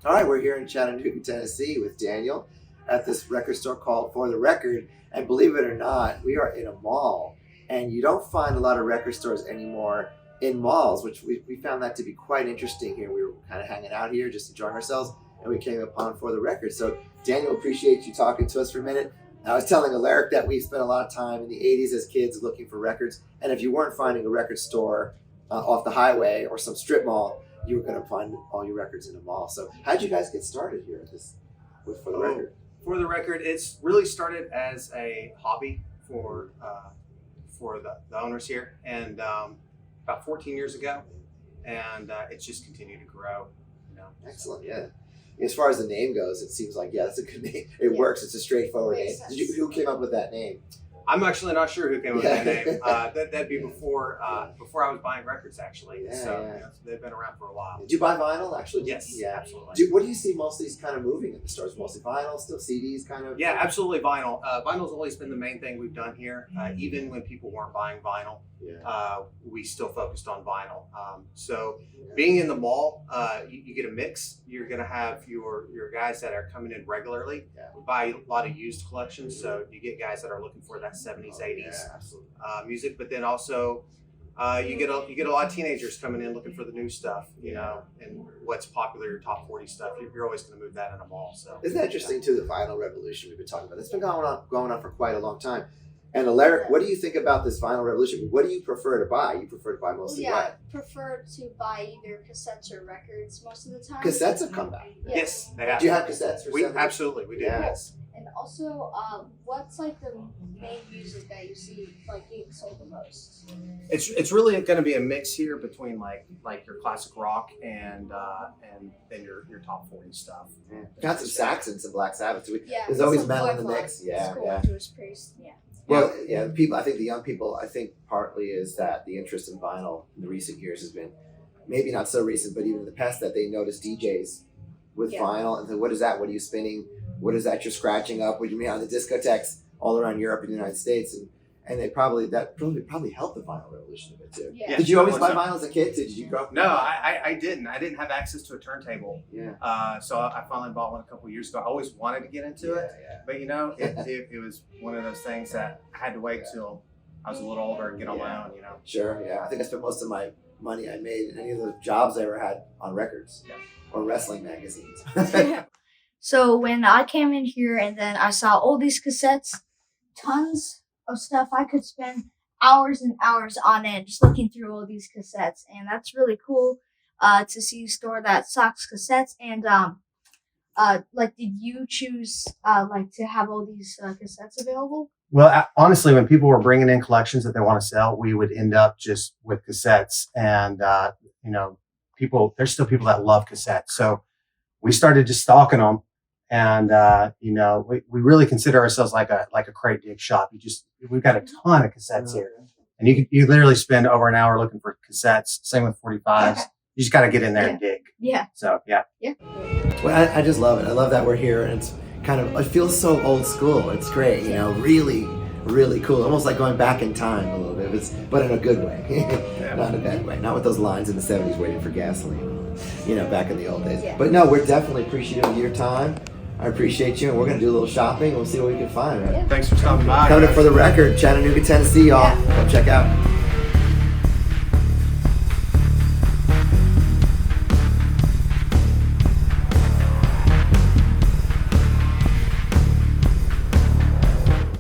All right, we're here in Chattanooga, Tennessee with Daniel at this record store called For the Record. And believe it or not, we are in a mall. And you don't find a lot of record stores anymore in malls, which we found that to be quite interesting here. We were kind of hanging out here, just enjoying ourselves, and we came upon For the Record. So Daniel, appreciate you talking to us for a minute. I was telling Alaric that we spent a lot of time in the 80s as kids looking for records. And if you weren't finding a record store off the highway or some strip mall, you were going to find all your records in a mall. So how'd you guys get started here at this with For the Record? For the Record, it's really started as a hobby for the owners here, and about 14 years ago, and it's just continued to grow. Excellent, yeah. As far as the name goes, it seems like, that's a good name. It works. It's a straightforward name. Who came up with that name? I'm actually not sure who came up with that name. That'd be before I was buying records, actually. So they've been around for a while. Did you buy vinyl, actually? Yes, absolutely. What do you see mostly kind of moving in the stores? Mostly vinyl, still CDs, kind of? Yeah, absolutely vinyl. Vinyl's always been the main thing we've done here. Even when people weren't buying vinyl, we still focused on vinyl. So being in the mall, you get a mix. You're going to have your guys that are coming in regularly. We buy a lot of used collections, so you get guys that are looking for that 70s, 80s music. But then also you get a lot of teenagers coming in looking for the new stuff, and what's popular, your top 40 stuff. You're always going to move that in a mall. So isn't that interesting too? The vinyl revolution we've been talking about. It's been going on for quite a long time. And Alaric, what do you think about this vinyl revolution? What do you prefer to buy? You prefer to buy mostly what? I prefer to buy either cassettes or records most of the time. Cassettes have come back. Yes, they have. Do you have cassettes? Absolutely, we do. Yes. And also, what's like the main music that you see like being sold the most? It's really going to be a mix here between like your classic rock and then your top 40 stuff. Got some Saxons and Black Sabbath. There's always metal in the mix. Well, people. I think the young people. I think partly is that the interest in vinyl in the recent years has been, maybe not so recent, but even in the past, that they noticed DJs with vinyl and think, what is that? What are you spinning? What is that you're scratching up? What do you mean on the discotheques all around Europe and the United States? And they probably helped the vinyl revolution a bit too. Yeah. Did you always buy vinyl as a kid? Did you grow up? No, I didn't. I didn't have access to a turntable. So I finally bought one a couple of years ago. I always wanted to get into it, but it was one of those things that I had to wait till I was a little older and get on my own. Sure. Yeah. I think I spent most of my money I made in any of the jobs I ever had on records or wrestling magazines. So when I came in here and then I saw all these cassettes, tons of stuff, I could spend hours and hours on it just looking through all these cassettes. And that's really cool to see a store that stocks cassettes. And did you choose to have all these cassettes available? Well, honestly, when people were bringing in collections that they want to sell, we would end up just with cassettes. And there's still people that love cassettes. So we started just stocking them. And, we really consider ourselves like a crate dig shop. We've got a ton of cassettes here, and you literally spend over an hour looking for cassettes. Same with 45s. You just got to get in there and dig. Yeah. So, yeah. Well, I just love it. I love that we're here, and it feels so old school. It's great, really, really cool. Almost like going back in time a little bit, but in a good way, not in a bad way. Not with those lines in the 70s waiting for gasoline, back in the old days. Yeah. But no, we're definitely appreciative of your time. I appreciate you, and we're going to do a little shopping. We'll see what we can find. Right? Thanks for stopping by. Coming up For the Record, Chattanooga, Tennessee, y'all. Come check out.